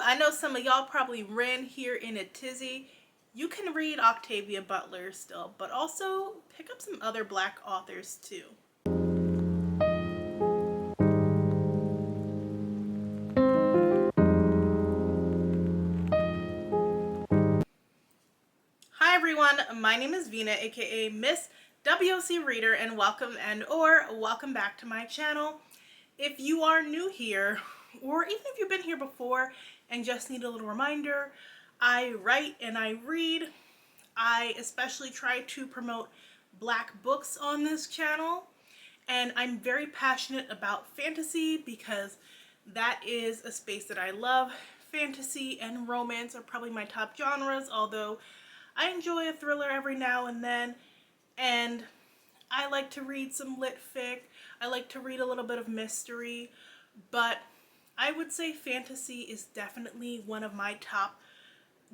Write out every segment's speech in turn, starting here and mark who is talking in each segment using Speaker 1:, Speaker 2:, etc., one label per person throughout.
Speaker 1: I know some of y'all probably ran here in a tizzy. You can read Octavia Butler still, but also pick up some other Black authors too. Hi everyone, my name is Vina, aka Miss WOC Reader, and welcome back to my channel. If you are new here, or even if you've been here before and just need a little reminder, I write and I read. I especially try to promote Black books on this channel, and I'm very passionate about fantasy because that is a space that I love. Fantasy and romance are probably my top genres, although I enjoy a thriller every now and then, and I like to read some lit fic. I like to read a little bit of mystery, but I would say fantasy is definitely one of my top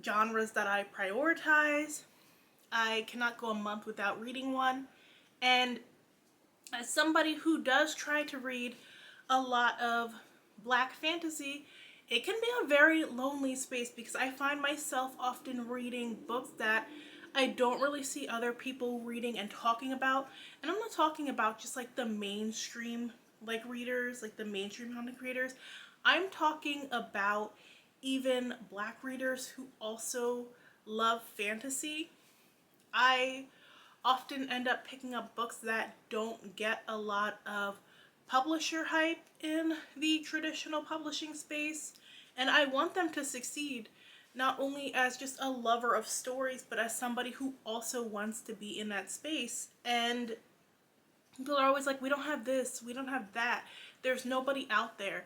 Speaker 1: genres that I prioritize. I cannot go a month without reading one, and as somebody who does try to read a lot of Black fantasy, it can be a very lonely space because I find myself often reading books that I don't really see other people reading and talking about. And I'm not talking about just like the mainstream readers, like the mainstream content creators. I'm talking about even Black readers who also love fantasy. I often end up picking up books that don't get a lot of publisher hype in the traditional publishing space, and I want them to succeed, not only as just a lover of stories, but as somebody who also wants to be in that space. And people are always like, we don't have this, we don't have that, there's nobody out there.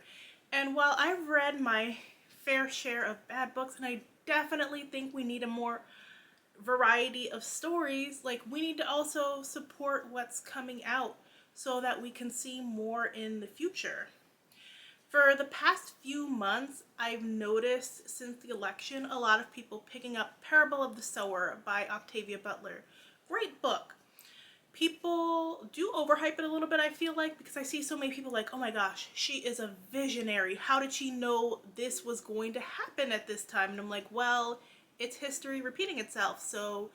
Speaker 1: And while I've read my fair share of bad books, and I definitely think we need a more variety of stories, like we need to also support what's coming out so that we can see more in the future. For the past few months, I've noticed since the election a lot of people picking up Parable of the Sower by Octavia Butler. Great book. People do overhype it a little bit, I feel like, because I see so many people like, oh my gosh, she is a visionary. How did she know this was going to happen at this time? And I'm like, well, it's history repeating itself. So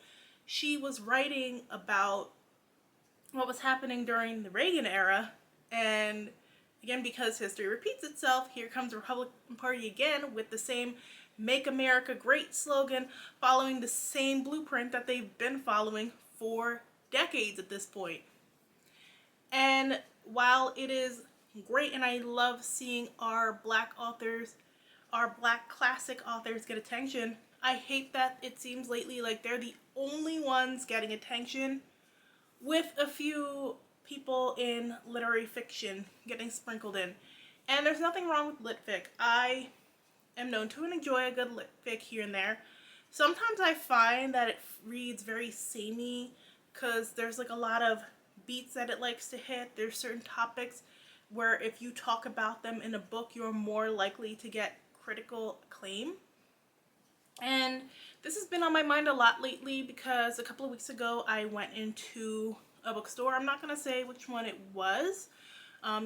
Speaker 1: she was writing about what was happening during the Reagan era, and again, because history repeats itself, here comes the Republican Party again with the same Make America Great slogan, following the same blueprint that they've been following for decades at this point. And while it is great and I love seeing our Black authors, our Black classic authors get attention, I hate that it seems lately like they're the only ones getting attention, with a few people in literary fiction getting sprinkled in. And there's nothing wrong with lit fic. I am known to enjoy a good lit fic here and there. Sometimes I find that it reads very samey because there's like a lot of beats that it likes to hit. There's certain topics where if you talk about them in a book, you're more likely to get critical acclaim. And this has been on my mind a lot lately because a couple of weeks ago I went into a bookstore. I'm not going to say which one it was,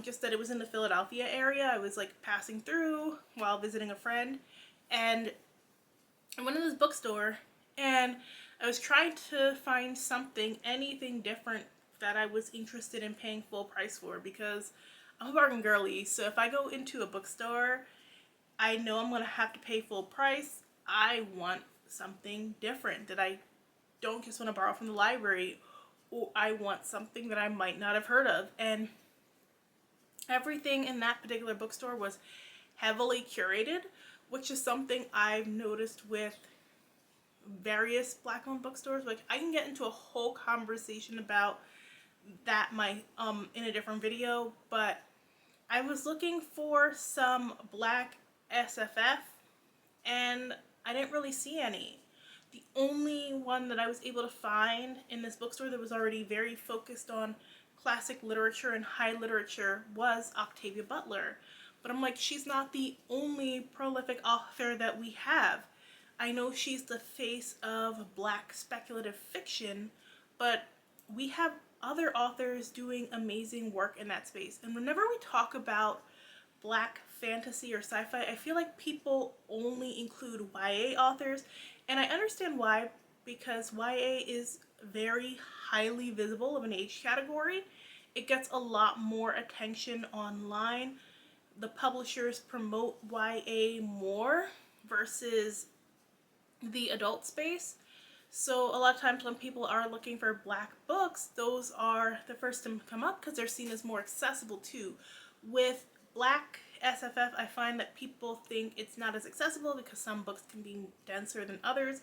Speaker 1: just that it was in the Philadelphia area. I was like passing through while visiting a friend, and I went to this bookstore and I was trying to find something, anything different that I was interested in paying full price for, because I'm a bargain girly. So if I go into a bookstore, I know I'm going to have to pay full price. I want something different that I don't just want to borrow from the library, or I want something that I might not have heard of. And everything in that particular bookstore was heavily curated, which is something I've noticed with various Black-owned bookstores. Like, I can get into a whole conversation about that in a different video, but I was looking for some Black SFF and I didn't really see any. The only one that I was able to find in this bookstore that was already very focused on classic literature and high literature was Octavia Butler. But I'm like, she's not the only prolific author that we have. I know she's the face of Black speculative fiction, but we have other authors doing amazing work in that space. And whenever we talk about Black fantasy or sci-fi, I feel like people only only include YA authors, and I understand why, because YA is very highly visible of an age category. It gets a lot more attention online. The publishers promote YA more versus the adult space. So a lot of times when people are looking for Black books, those are the first to come up because they're seen as more accessible too. With Black SFF, I find that people think it's not as accessible because some books can be denser than others.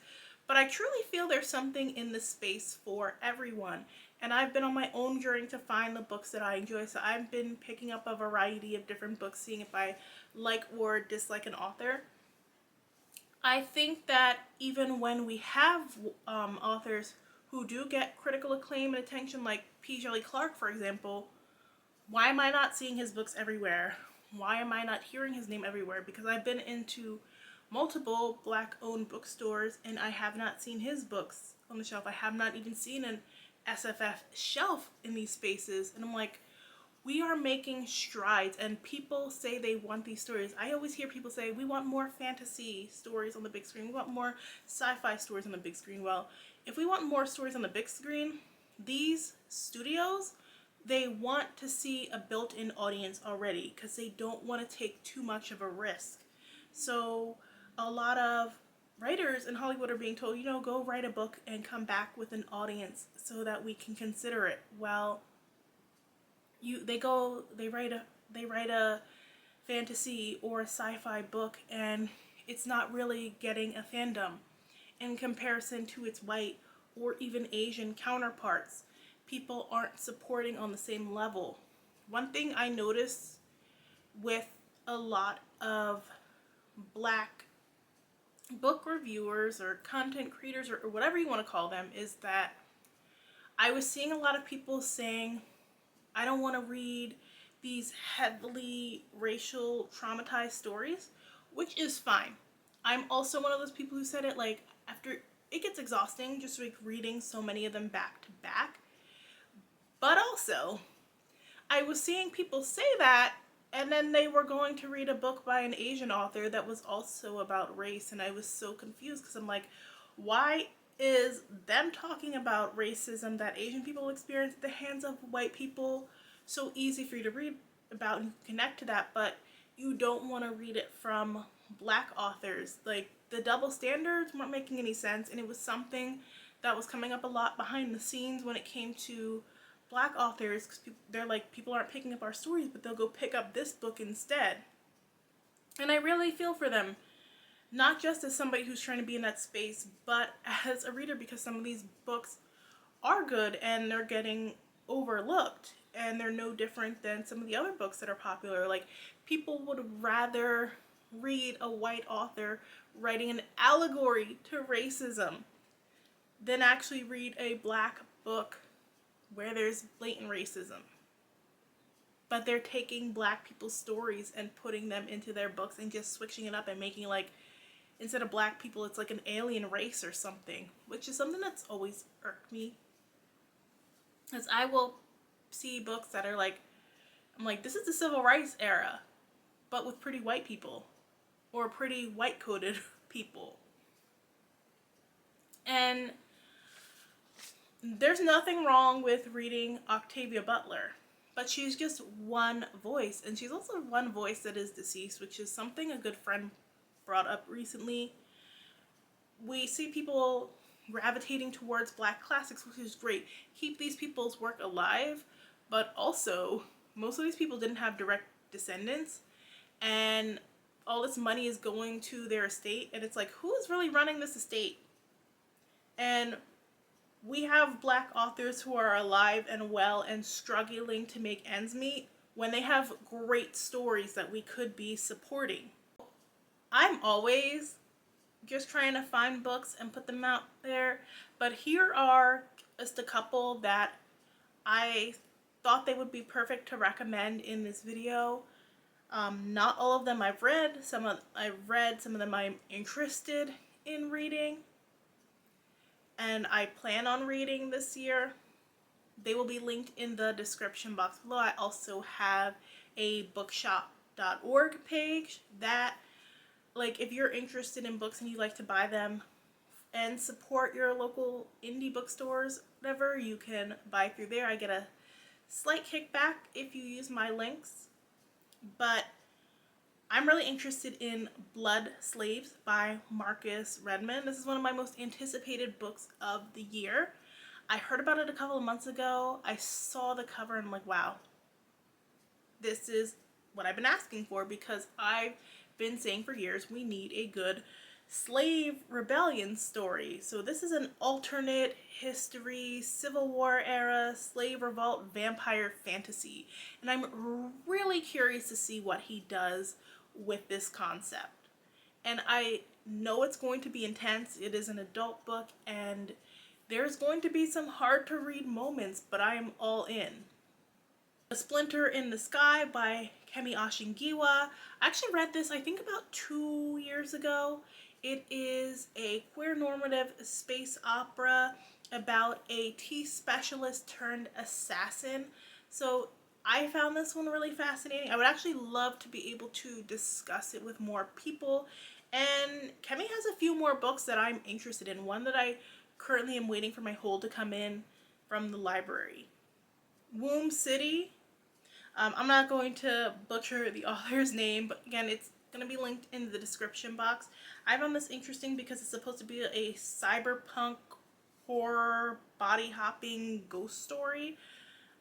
Speaker 1: But I truly feel there's something in this space for everyone. And I've been on my own journey to find the books that I enjoy. So I've been picking up a variety of different books, seeing if I like or dislike an author. I think that even when we have authors who do get critical acclaim and attention, like P. Djeli Clark, for example, why am I not seeing his books everywhere? Why am I not hearing his name everywhere? Because I've been into multiple Black-owned bookstores and I have not seen his books on the shelf. I have not even seen an SFF shelf in these spaces. And I'm like, we are making strides, and people say they want these stories. I always hear people say, we want more fantasy stories on the big screen. We want more sci-fi stories on the big screen. Well, if we want more stories on the big screen, these studios, they want to see a built-in audience already because they don't want to take too much of a risk. So a lot of writers in Hollywood are being told, you know, go write a book and come back with an audience so that we can consider it. Well, they write a fantasy or a sci-fi book and it's not really getting a fandom in comparison to its white or even Asian counterparts. People aren't supporting on the same level. One thing I noticed with a lot of Black book reviewers or content creators or whatever you want to call them is that I was seeing a lot of people saying, I don't want to read these heavily racial traumatized stories, which is fine. I'm also one of those people who said it, like, after it gets exhausting just like reading so many of them back to back. But also, I was seeing people say that and then they were going to read a book by an Asian author that was also about race, and I was so confused because I'm like, why is them talking about racism that Asian people experience at the hands of white people so easy for you to read about and connect to that, but you don't want to read it from Black authors? Like, the double standards weren't making any sense, and it was something that was coming up a lot behind the scenes when it came to Black authors, because they're like, people aren't picking up our stories, but they'll go pick up this book instead. And I really feel for them, not just as somebody who's trying to be in that space, but as a reader, because some of these books are good and they're getting overlooked, and they're no different than some of the other books that are popular. Like, people would rather read a white author writing an allegory to racism than actually read a Black book where there's blatant racism. But they're taking Black people's stories and putting them into their books and just switching it up and making it like, instead of Black people, it's like an alien race or something, which is something that's always irked me. Because I will see books that are like, I'm like, this is the civil rights era, but with pretty white people, or pretty white-coded people. And there's nothing wrong with reading Octavia Butler, but she's just one voice, and she's also one voice that is deceased, which is something a good friend brought up recently. We see people gravitating towards Black classics, which is great. Keep these people's work alive, but also most of these people didn't have direct descendants, and all this money is going to their estate, and it's like, who is really running this estate? And we have Black authors who are alive and well and struggling to make ends meet when they have great stories that we could be supporting. I'm always just trying to find books and put them out there, but here are just a couple that I thought they would be perfect to recommend in this video. Not all of them I've read. Some of them I'm interested in reading, and I plan on reading this year. They will be linked in the description box below. I also have a bookshop.org page that like if you're interested in books and you like to buy them and support your local indie bookstores, whatever, you can buy through there. I get a slight kickback if you use my links. But I'm really interested in Blood Slaves by Marcus Redmond. This is one of my most anticipated books of the year. I heard about it a couple of months ago. I saw the cover and I'm like, wow, this is what I've been asking for, because I've been saying for years we need a good slave rebellion story. So this is an alternate history, Civil War era, slave revolt, vampire fantasy. And I'm really curious to see what he does with this concept. And I know it's going to be intense. It is an adult book and there's going to be some hard to read moments, but I am all in. A Splinter in the Sky by Kemi Ashingiwa. I actually read this, I think, about 2 years ago. It is a queer normative space opera about a tea specialist turned assassin. So I found this one really fascinating. I would actually love to be able to discuss it with more people. And Kemi has a few more books that I'm interested in. One that I currently am waiting for my hold to come in from the library. Womb City. I'm not going to butcher the author's name, but again, it's going to be linked in the description box. I found this interesting because it's supposed to be a cyberpunk horror body hopping ghost story.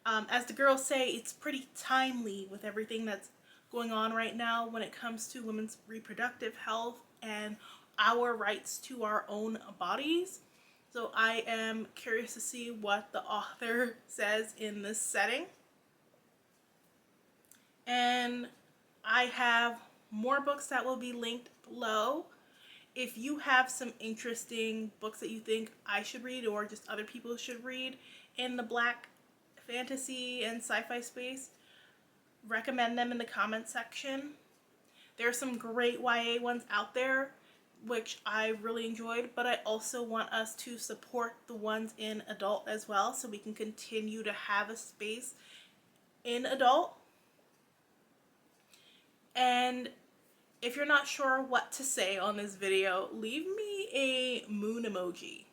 Speaker 1: As the girls say, it's pretty timely with everything that's going on right now when it comes to women's reproductive health and our rights to our own bodies. So I am curious to see what the author says in this setting. And I have more books that will be linked below. If you have some interesting books that you think I should read or just other people should read in the Black fantasy and sci-fi space, recommend them in the comment section. There are some great YA ones out there which I really enjoyed, but I also want us to support the ones in adult as well so we can continue to have a space in adult. And if you're not sure what to say on this video, leave me a moon emoji.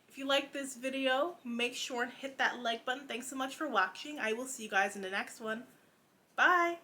Speaker 1: If you like this video, make sure and hit that like button. Thanks so much for watching. I will see you guys in the next one. Bye!